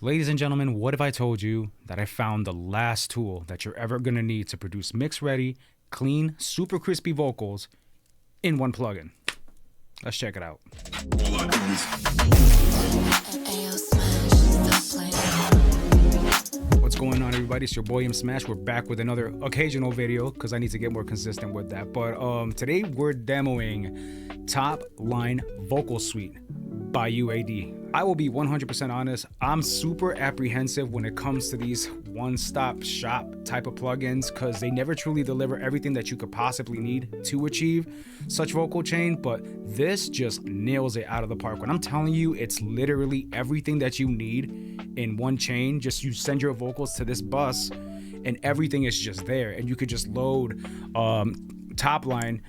Ladies and gentlemen, what if I told you that I found the last tool that you're ever going to need to produce mix-ready, clean, super crispy vocals in one plugin? Let's check it out. What's going on, everybody? It's your boy M Smash. We're back with another occasional video because I need to get more consistent with that. But today we're demoing Topline Vocal Suite by UAD. I will be 100% honest, I'm super apprehensive when it comes to these one-stop shop type of plugins because they never truly deliver everything that you could possibly need to achieve such vocal chain, but this just nails it out of the park. When I'm telling you, it's literally everything that you need in one chain. Just you send your vocals to this bus and everything is just there, and you could just load Topline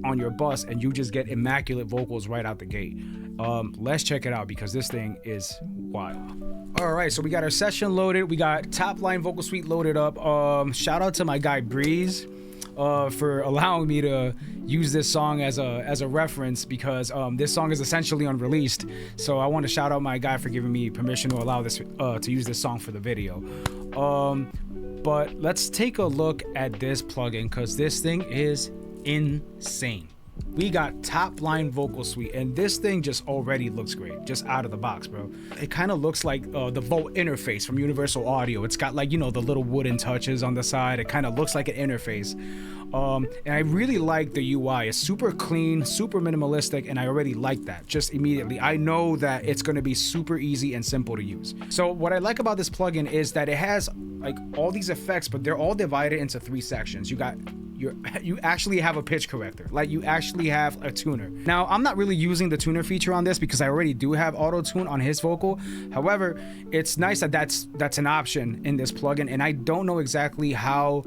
on your bus and you just get immaculate vocals right out the gate. Let's check it out because this thing is wild. All right, so we got our session loaded. We got Topline Vocal Suite loaded up. Shout out to my guy Breeze for allowing me to use this song as a reference because this song is essentially unreleased. So I want to shout out my guy for giving me permission to allow this to use this song for the video. But let's take a look at this plugin because this thing is insane. We got Topline Vocal Suite, and this thing just already looks great, just out of the box, bro. It kind of looks like the Volt interface from Universal Audio. It's got, like, you know, the little wooden touches on the side. It kind of looks like an interface. And I really like the UI. It's super clean, super minimalistic, and I already like that just immediately. I know that it's going to be super easy and simple to use. So what I like about this plugin is that it has like all these effects, but they're all divided into 3 sections. You actually have a pitch corrector, like you actually have a tuner. Now, I'm not really using the tuner feature on this because I already do have auto tune on his vocal. However, it's nice that that's an option in this plugin, and I don't know exactly how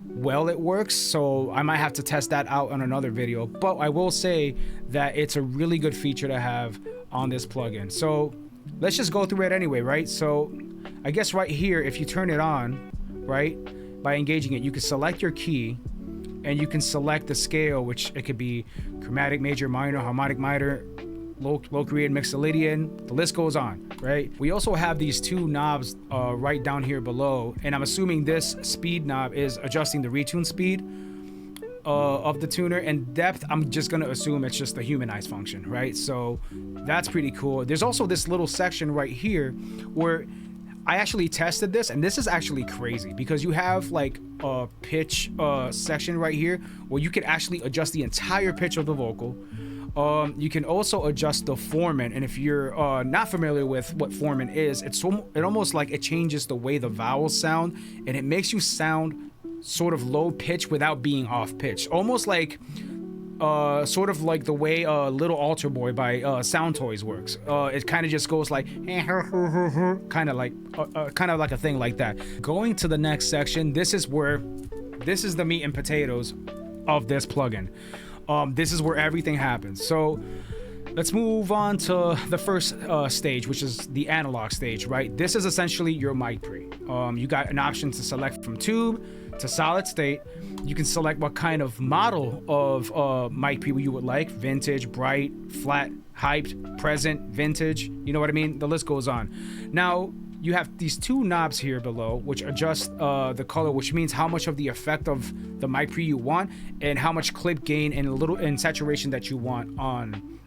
well it works, so I might have to test that out on another video. But I will say that it's a really good feature to have on this plugin. So let's just go through it anyway, right? So I guess right here, if you turn it on, right, by engaging it, you can select your key and you can select the scale, which it could be chromatic, major, minor, harmonic minor, low created, mixolydian, the list goes on, right? We also have these 2 knobs right down here below, and I'm assuming this speed knob is adjusting the retune speed of the tuner, and depth, I'm just gonna assume it's just the humanize function, right? So that's pretty cool. There's also this little section right here where I actually tested this, and this is actually crazy because you have like a pitch section right here where you can actually adjust the entire pitch of the vocal. You can also adjust the formant, and if you're not familiar with what formant is, it almost like it changes the way the vowels sound, and it makes you sound sort of low pitch without being off pitch, almost like sort of like the way Little Altar Boy by Sound Toys works. It kind of just goes like kind of like a thing like that. Going to the next section, this is the meat and potatoes of this plugin. This is where everything happens. So let's move on to the first stage, which is the analog stage, right? This is essentially your mic pre. You got an option to select from tube to solid state. You can select what kind of model of mic pre you would like: vintage, bright, flat, hyped, present, vintage. You know what I mean? The list goes on. Now, you have these 2 knobs here below which adjust the color, which means how much of the effect of the mic pre you want and how much clip gain and saturation that you want on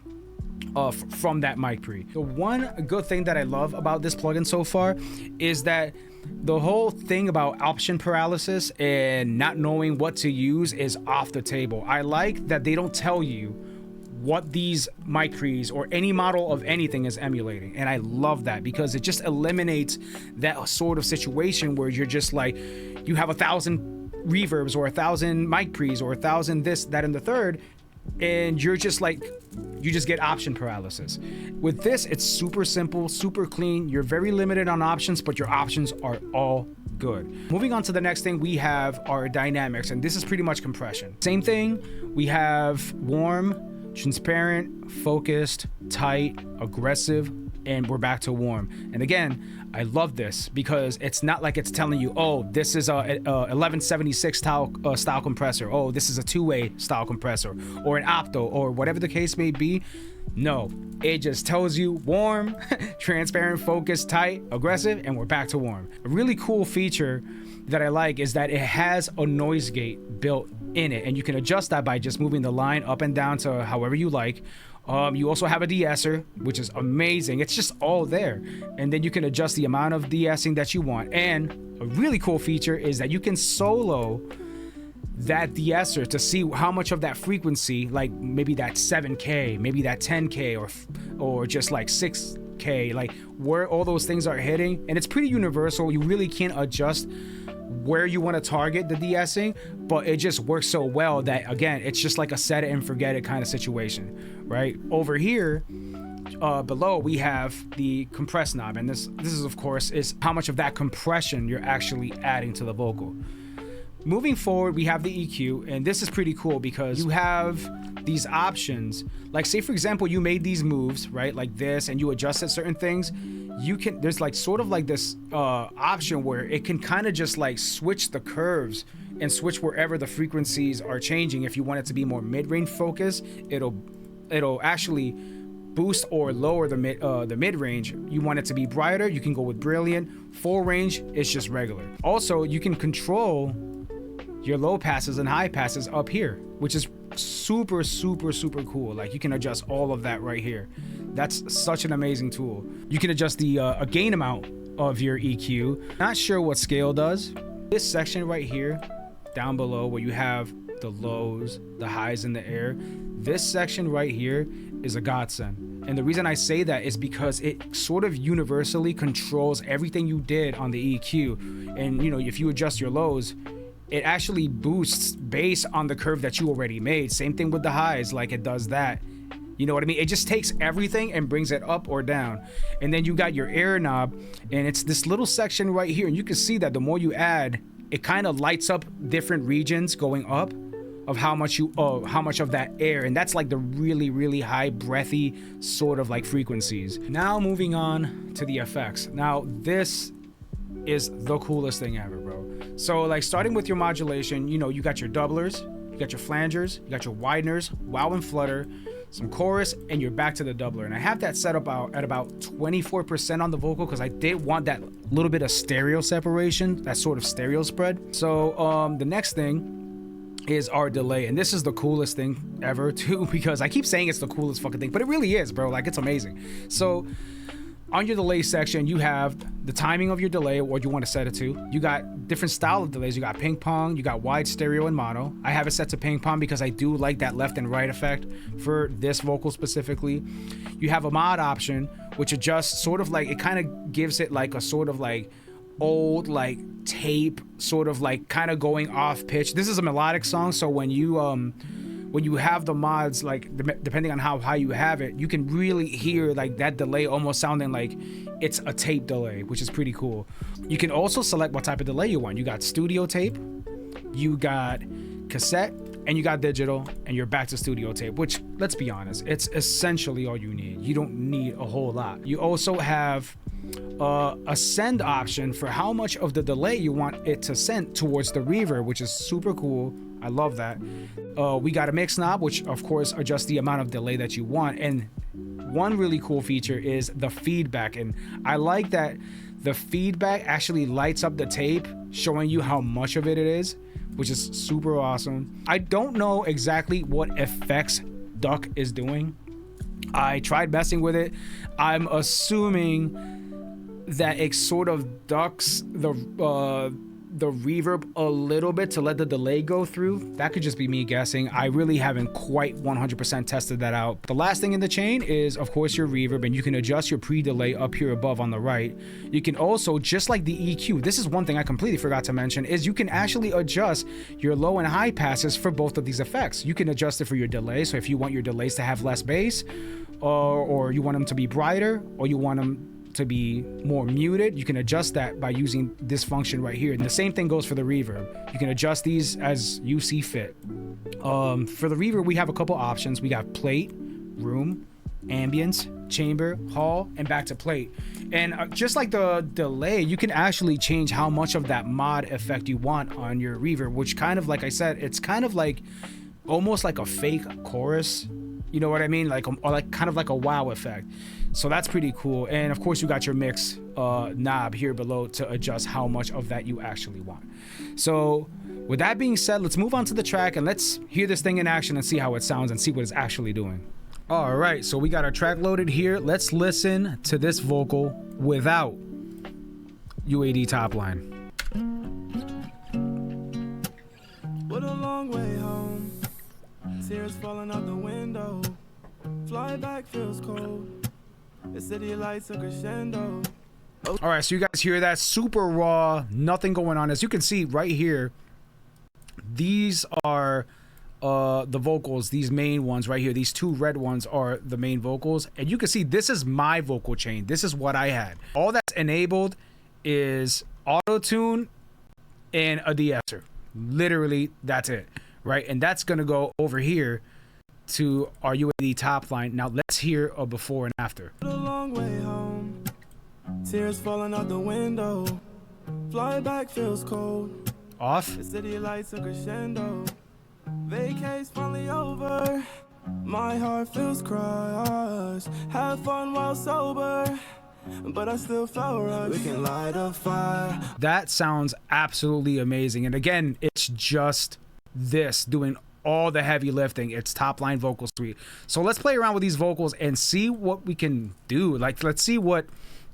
from that mic pre. The one good thing that I love about this plugin so far is that the whole thing about option paralysis and not knowing what to use is off the table. I like that they don't tell you what these mic pre's or any model of anything is emulating, and I love that because it just eliminates that sort of situation where you're just like, you have 1,000 reverbs or 1,000 mic pre's or 1,000 this, that, and the third, and you're just like, you just get option paralysis. With this, it's super simple, super clean. You're very limited on options, but your options are all good. Moving on to the next thing, we have our dynamics, and this is pretty much compression. Same thing, we have warm, transparent, focused, tight, aggressive, and we're back to warm. And again, I love this because it's not like it's telling you, oh, this is a 1176 style compressor. Oh, this is a two-way style compressor or an opto or whatever the case may be. No, it just tells you warm, transparent, focused, tight, aggressive, and we're back to warm. A really cool feature that I like is that it has a noise gate built in it, and you can adjust that by just moving the line up and down to however you like. You also have a de-esser, which is amazing. It's just all there. And then you can adjust the amount of de-essing that you want. And a really cool feature is that you can solo that de-esser to see how much of that frequency, like maybe that 7K, maybe that 10K, or just like 6K, like where all those things are hitting. And it's pretty universal. You really can't adjust where you want to target the de-essing, but it just works so well that, again, it's just like a set it and forget it kind of situation, right? Over here below we have the compress knob, and this is of course is how much of that compression you're actually adding to the vocal. Moving forward, we have the EQ, and this is pretty cool because you have these options. Like, say for example, you made these moves, right, like this, and you adjusted certain things. You can, there's like sort of like this option where it can kind of just like switch the curves and switch wherever the frequencies are changing. If you want it to be more mid-range focus, it'll actually boost or lower the mid-range. You want it to be brighter, you can go with brilliant. Full range, it's just regular. Also, you can control your low passes and high passes up here, which is super cool. Like, you can adjust all of that right here. That's such an amazing tool. You can adjust the gain amount of your EQ. Not sure what scale does. This section right here down below where you have the lows, the highs in the air, this section right here is a godsend. And the reason I say that is because it sort of universally controls everything you did on the EQ. And you know, if you adjust your lows, it actually boosts based on the curve that you already made. Same thing with the highs, like it does that. You know what I mean? It just takes everything and brings it up or down. And then you got your air knob, and it's this little section right here. And you can see that the more you add, it kind of lights up different regions going up of how much of that air. And that's like the really high breathy sort of like frequencies. Now moving on to the effects. Now this is the coolest thing ever, bro. So like starting with your modulation, you know, you got your doublers, you got your flangers, you got your wideners, wow and flutter, some chorus, and you're back to the doubler. And I have that set up at about 24% on the vocal because I did want that little bit of stereo separation, that sort of stereo spread. So the next thing is our delay, and this is the coolest thing ever too, because I keep saying it's the coolest fucking thing, but it really is, bro. Like, it's amazing. So on your delay section, you have the timing of your delay, what you want to set it to. You got different style of delays. You got ping pong, you got wide, stereo, and mono. I have it set to ping pong because I do like that left and right effect for this vocal specifically. You have a mod option, which adjusts sort of like, it kind of gives it like a sort of like old like tape, sort of like kind of going off pitch. This is a melodic song, so when you have the mods, like depending on how high you have it, you can really hear like that delay almost sounding like it's a tape delay, which is pretty cool. You can also select what type of delay you want. You got studio tape, you got cassette, and you got digital, and you're back to studio tape, which, let's be honest, it's essentially all you need. You don't need a whole lot. You also have a send option for how much of the delay you want it to send towards the reverb, which is super cool. I love that. We got a mix knob, which of course adjusts the amount of delay that you want. And one really cool feature is the feedback. And I like that the feedback actually lights up the tape, showing you how much of it is, which is super awesome. I don't know exactly what effects Duck is doing. I tried messing with it. I'm assuming that it sort of ducks the reverb a little bit to let the delay go through. That could just be me guessing. I really haven't quite 100% tested that out. The last thing in the chain is, of course, your reverb, and you can adjust your pre-delay up here above on the right. You can also, just like the EQ, this is one thing I completely forgot to mention, is you can actually adjust your low and high passes for both of these effects. You can adjust it for your delay, so if you want your delays to have less bass, or you want them to be brighter, or you want them to be more muted, you can adjust that by using this function right here. And the same thing goes for the reverb. You can adjust these as you see fit. For the reverb, we have a couple options. We got plate, room, ambience, chamber, hall, and back to plate. And just like the delay, you can actually change how much of that mod effect you want on your reverb, which kind of, like I said, it's kind of like almost like a fake chorus. You know what I mean? Like, or like kind of like a wow effect. So that's pretty cool. And of course you got your mix knob here below to adjust how much of that you actually want. So with that being said, let's move on to the track and let's hear this thing in action and see how it sounds and see what it's actually doing. All right, so we got our track loaded here. Let's listen to this vocal without UAD top line. What a long way home. Tears falling out the window. Fly back feels cold. The city lights a crescendo. All right, so you guys hear that? Super raw, nothing going on. As you can see right here, these are the vocals, these main ones right here. These two red ones are the main vocals. And you can see this is my vocal chain. This is what I had. All that's enabled is auto-tune and a de-esser. Literally, that's it, right? And that's gonna go over here to our UAD top line. Now let's hear a before and after. A long way home. Tears falling out the window. Fly back feels cold. Off. The city lights a crescendo. Vacation's finally over. My heart feels crushed. Have fun while sober, but I still felt rushed. We can light a fire. That sounds absolutely amazing. And again, it's just this doing all the heavy lifting. It's Topline Vocal Suite. So let's play around with these vocals and see what we can do. Like, let's see what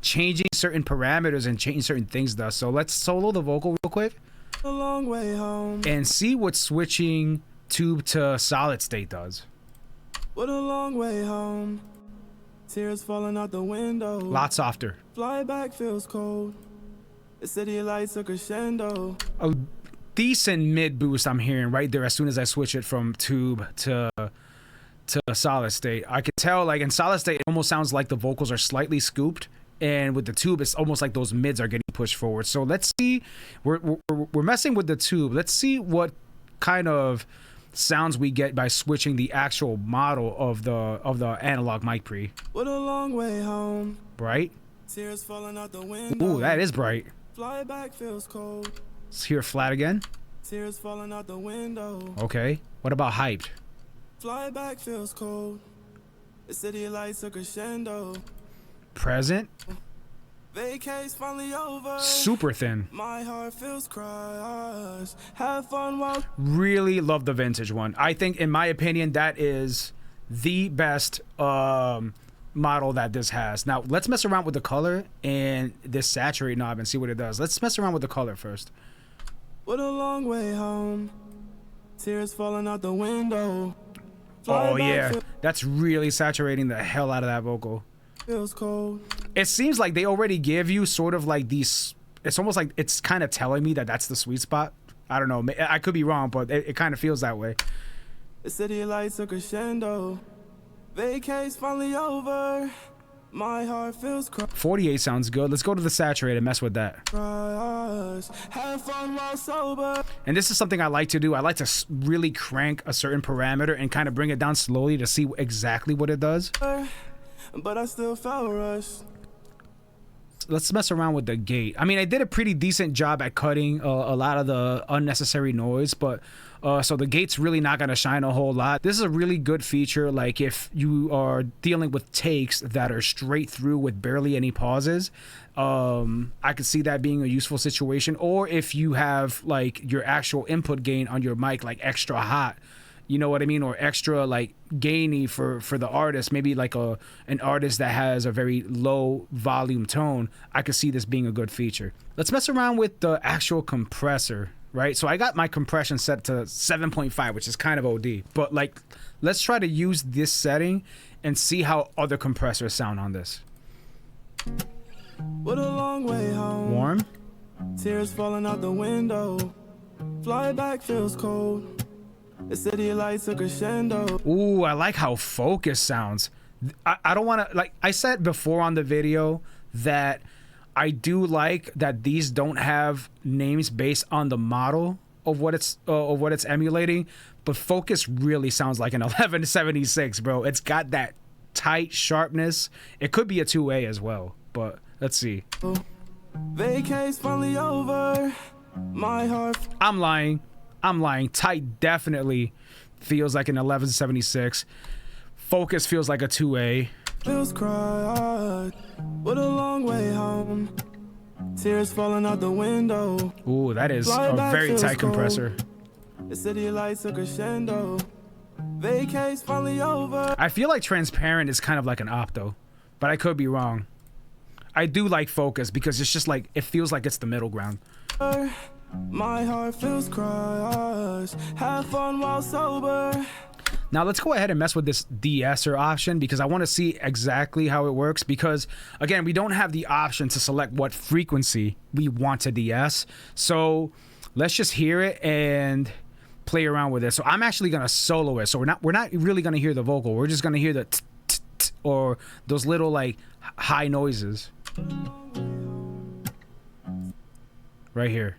changing certain parameters and changing certain things does. So let's solo the vocal real quick. A long way home. And see what switching tube to solid state does. What a long way home. Tears falling out the window. Lot softer. Fly back feels cold. The city lights a crescendo. A decent mid boost I'm hearing right there as soon as I switch it from tube to solid state. I can tell, like, in solid state it almost sounds like the vocals are slightly scooped, and with the tube it's almost like those mids are getting pushed forward. So let's see, we're messing with the tube. Let's see what kind of sounds we get by switching the actual model of the analog mic pre. What a long way home. Bright. Tears falling out the window. Ooh, that is bright. Fly back feels cold. Let's hear flat again. Tears falling out the window. Okay. What about hyped? Fly back feels cold. The city lights a crescendo. Present. Vacation's finally over. Super thin. My heart feels crushed. Have fun while. Really love the vintage one. I think, in my opinion, that is the best model that this has. Now let's mess around with the color and this saturate knob and see what it does. Let's mess around with the color first. What a long way home. Tears falling out the window. Oh yeah, that's really saturating the hell out of that vocal. Feels cold. It seems like they already give you sort of like these, it's almost like it's kind of telling me that that's the sweet spot. I don't know, I could be wrong, but it kind of feels that way. The city lights a crescendo. Vacation's finally over. My heart feels crushed. 48 sounds good. Let's go to the saturated and mess with that. Have fun while sober. And this is something I like to do. I like to really crank a certain parameter and kind of bring it down slowly to see exactly what it does. But I still felt rushed. Let's mess around with the gate. I mean, I did a pretty decent job at cutting a lot of the unnecessary noise, but so the gate's really not going to shine a whole lot. This is a really good feature, like if you are dealing with takes that are straight through with barely any pauses. I could see that being a useful situation. Or if you have like your actual input gain on your mic like extra hot, you know what I mean, or extra like gainy for the artist, maybe like an artist that has a very low volume tone. I could see this being a good feature. Let's mess around with the actual compressor, right? So I got my compression set to 7.5, which is kind of OD, but like let's try to use this setting and see how other compressors sound on this. What a long way home. Warm. Tears falling out the window. Fly back feels cold. The city lights a crescendo. Ooh, I like how focus sounds. I don't want to, like I said before on the video, that I do like that these don't have names based on the model of what it's emulating, but focus really sounds like an 1176, bro. It's got that tight sharpness. It could be a 2A as well, but let's see. Vacation's finally over. My heart. I'm lying. Tight definitely feels like an 1176. Focus feels like a 2A. Feels cried. What a long way home. Tears falling out the window. Ooh, that is a very tight compressor. The city lights a crescendo. Vacation's finally over. I feel like transparent is kind of like an opto, but I could be wrong. I do like focus because it's just like, it feels like it's the middle ground. My heart feels cries. Have fun while sober. Now let's go ahead and mess with this de-esser option because I want to see exactly how it works, because again, we don't have the option to select what frequency we want to de-ess. So let's just hear it and play around with it. So I'm actually going to solo it. So we're not really going to hear the vocal. We're just going to hear the t -t -t or those little like high noises right here.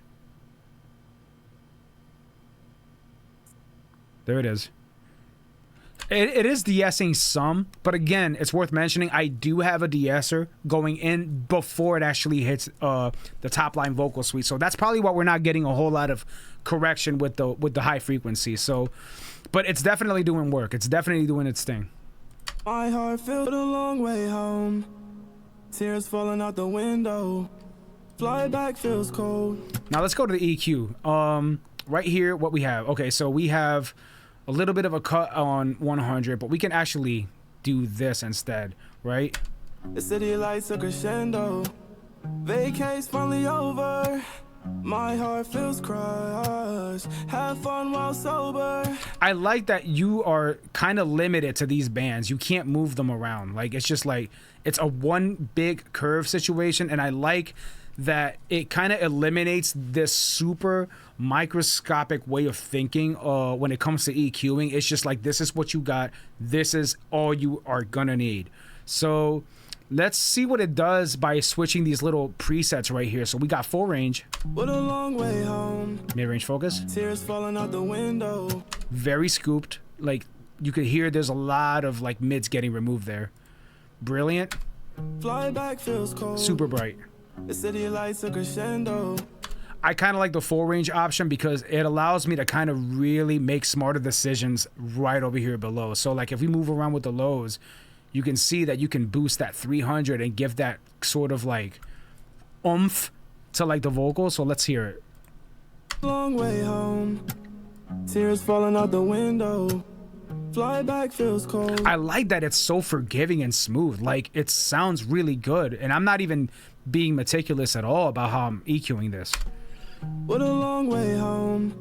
There it is. It is de-essing some, but again, it's worth mentioning I do have a de-esser going in before it actually hits the Topline Vocal Suite. So that's probably why we're not getting a whole lot of correction with the high frequency. So, but it's definitely doing work. It's definitely doing its thing. My heart feels a long way home. Tears falling out the window. Fly back feels cold. Now let's go to the EQ. Right here, what we have. Okay, so we have a little bit of a cut on 100, but we can actually do this instead, right? The city lights a crescendo. Vacation's finally over. My heart feels cries. Have fun while sober. I like that you are kind of limited to these bands. You can't move them around. Like, it's just like, it's a one big curve situation, and I like that it kind of eliminates this super microscopic way of thinking when it comes to EQing. It's just like, this is what you got. This is all you are gonna need. So let's see what it does by switching these little presets right here. So we got full range. What a long way home. Mid-range focus. Tears falling out the window. Very scooped. Like, you could hear there's a lot of like mids getting removed there. Brilliant. Fly back feels cold. Super bright. The city lights a crescendo. I kind of like the full range option because it allows me to kind of really make smarter decisions right over here below. So like if we move around with the lows, you can see that you can boost that 300 and give that sort of like oomph to like the vocal. So let's hear it. Long way home. Tears falling out the window. Fly back feels cold. I like that it's so forgiving and smooth. Like, it sounds really good. And I'm not even being meticulous at all about how I'm EQing this. What a long way home.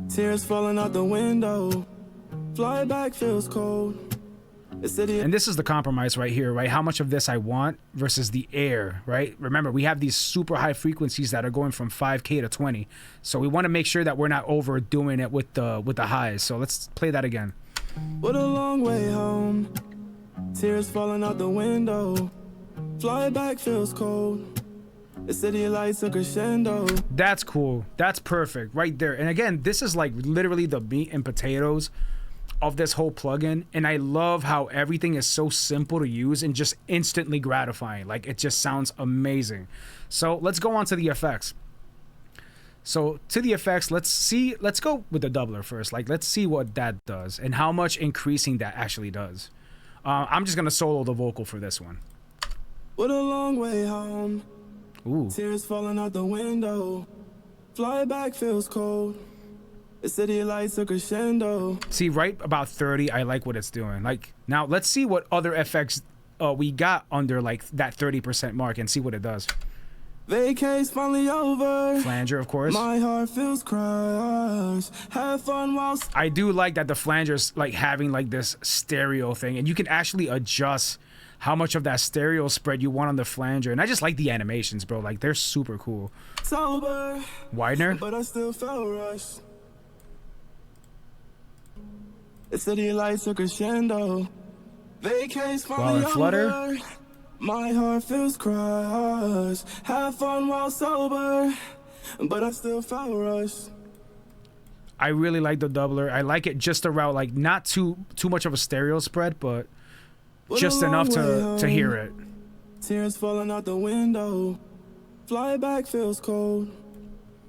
Tears falling out the window. Fly back feels cold. The city. And this is the compromise right here, right? How much of this I want versus the air, right? Remember, we have these super high frequencies that are going from 5K to 20. So we want to make sure that we're not overdoing it with the highs. So let's play that again. What a long way home. Tears falling out the window. Fly back feels cold. The city lights a crescendo. That's cool. That's perfect right there. And again, this is like literally the meat and potatoes of this whole plugin. And I love how everything is so simple to use and just instantly gratifying. Like, it just sounds amazing. So let's go on to the effects. So to the effects, let's go with the doubler first. Like, let's see what that does and how much increasing that actually does. I'm just gonna solo the vocal for this one. What a long way home. Ooh. Tears falling out the window. Fly back feels cold. The city lights a crescendo. See, right about 30, I like what it's doing. Like, now let's see what other effects we got under like that 30% mark and see what it does. Vacation's finally over. Flanger, of course. My heart feels cries. Have fun while. I do like that the flanger's like having like this stereo thing, and you can actually adjust how much of that stereo spread you want on the flanger. And I just like the animations, bro. Like, they're super cool. Sober. Widener. But I still felt rushed. The city lights a crescendo. Vacation's finally over. Flutter. My heart feels cries. Have fun while sober. But I still felt rushed. I really like the doubler. I like it just around, like, not too much of a stereo spread, but just enough to hear it. Tears falling out the window. Fly back feels cold.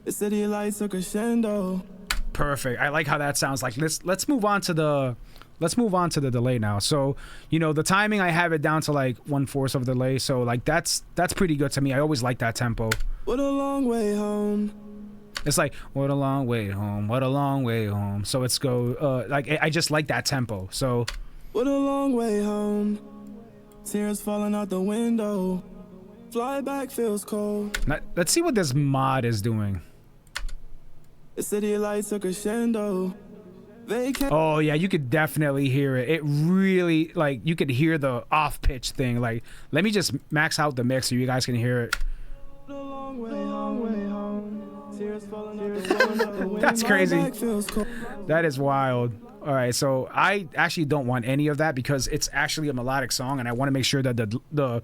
The city lights a crescendo. Perfect. I like how that sounds. Like let's move on to the delay now. So, you know, the timing, I have it down to like 1/4 of the delay. So like that's pretty good to me. I always like that tempo. What a long way home. It's like, what a long way home, what a long way home. So it's go like I just like that tempo. So what a long way home. Tears falling out the window. Fly back feels cold. now, let's see what this mod is doing. The city lights a crescendo. Oh yeah, you could definitely hear it. It really, like, you could hear the off pitch thing. Like, let me just max out the mix so you guys can hear it. That's crazy. That is wild. All right, so I actually don't want any of that because it's actually a melodic song, and I want to make sure that the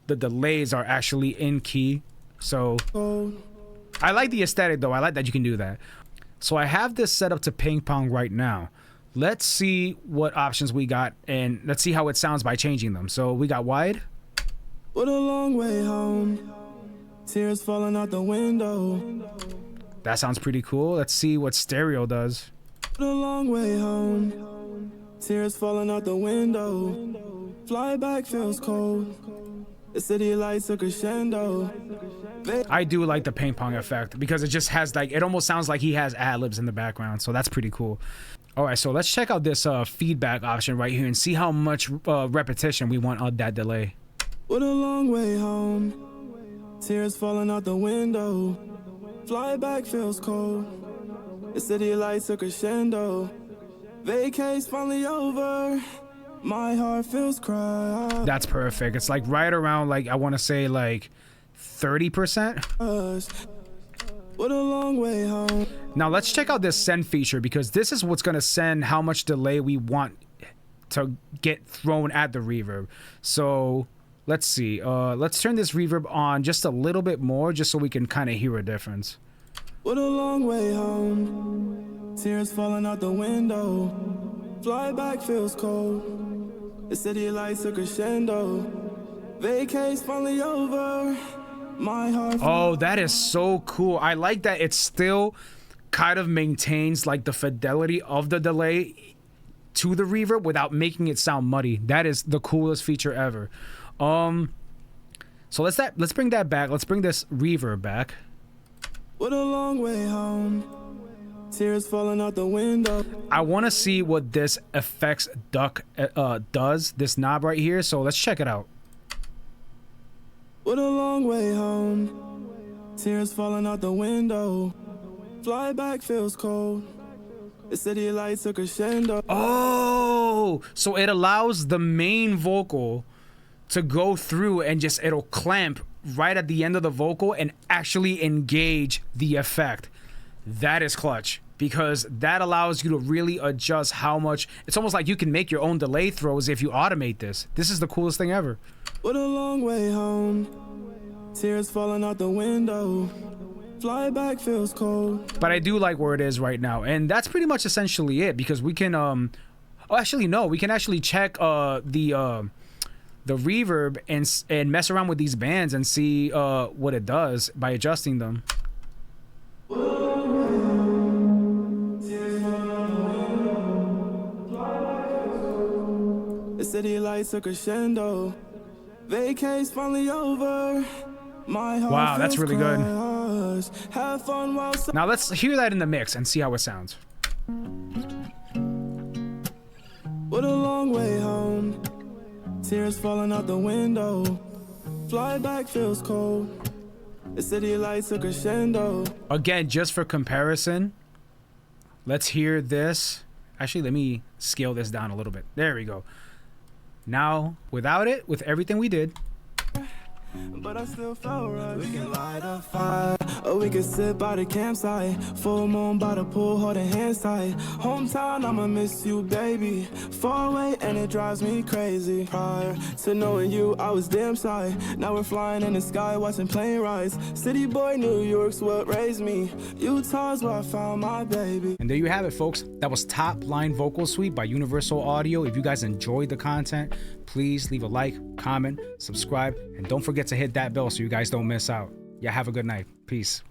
delays are actually in key. So I like the aesthetic though. I like that you can do that. So I have this set up to ping pong right now. Let's see what options we got, and let's see how it sounds by changing them. So we got wide. What a long way home. Tears falling out the window. That sounds pretty cool. Let's see what stereo does. What a long way home. Tears falling out the window. Fly back feels cold. The city lights a crescendo. I do like the ping pong effect because it just has like, it almost sounds like he has ad-libs in the background. So that's pretty cool. All right, so let's check out this feedback option right here and see how much repetition we want on that delay. What a long way home. Tears falling out the window. Fly back feels cold. The city lights a crescendo. Vacation's finally over. My heart feels cry. That's perfect. It's like right around, like, I want to say like 30%. What a long way home. Now let's check out this send feature because this is what's going to send how much delay we want to get thrown at the reverb. So let's see. Let's turn this reverb on just a little bit more just so we can kind of hear a difference. What a long way home. Tears falling out the window. Fly back feels cold. The city lights a crescendo. Vacation's finally over. My heart. Oh, that is so cool. I like that it still kind of maintains like the fidelity of the delay to the reverb without making it sound muddy. That is the coolest feature ever. So let's bring that back. Let's bring this reverb back. What a long way home. Tears falling out the window. I want to see what this effects duck does, this knob right here. So let's check it out. What a long way home. Tears falling out the window. Fly back feels cold. The city lights a crescendo. Oh, so it allows the main vocal to go through and just, it'll clamp right at the end of the vocal and actually engage the effect. That is clutch because that allows you to really adjust how much. It's almost like you can make your own delay throws if you automate this. This is the coolest thing ever. What a long way home. Tears falling out the window. Fly back feels cold. But I do like where it is right now, and that's pretty much essentially it because we can oh, actually no, we can actually check the reverb and mess around with these bands and see what it does by adjusting them. The city lights a crescendo. Vacation's finally over. My heart. Wow, that's really good. Have fun while Now let's hear that in the mix and see how it sounds. What a long way home. Tears falling out the window. Fly back feels cold. The city lights a crescendo. Again, just for comparison, let's hear this. Actually, let me scale this down a little bit. There we go. Now, without it, with everything we did. But I still felt right. We can light a fire. Or we could sit by the campsite, full moon by the pool, holding hands tight. Hometown, I'ma miss you, baby. Far away and it drives me crazy. Prior to knowing you, I was damn shy. Now we're flying in the sky, watching plane rides. City boy, New York's what raised me. Utah's where I found my baby. And there you have it, folks. That was Topline Vocal Suite by Universal Audio. If you guys enjoyed the content, please leave a like, comment, subscribe, and don't forget to hit that bell so you guys don't miss out. Yeah, have a good night. Peace.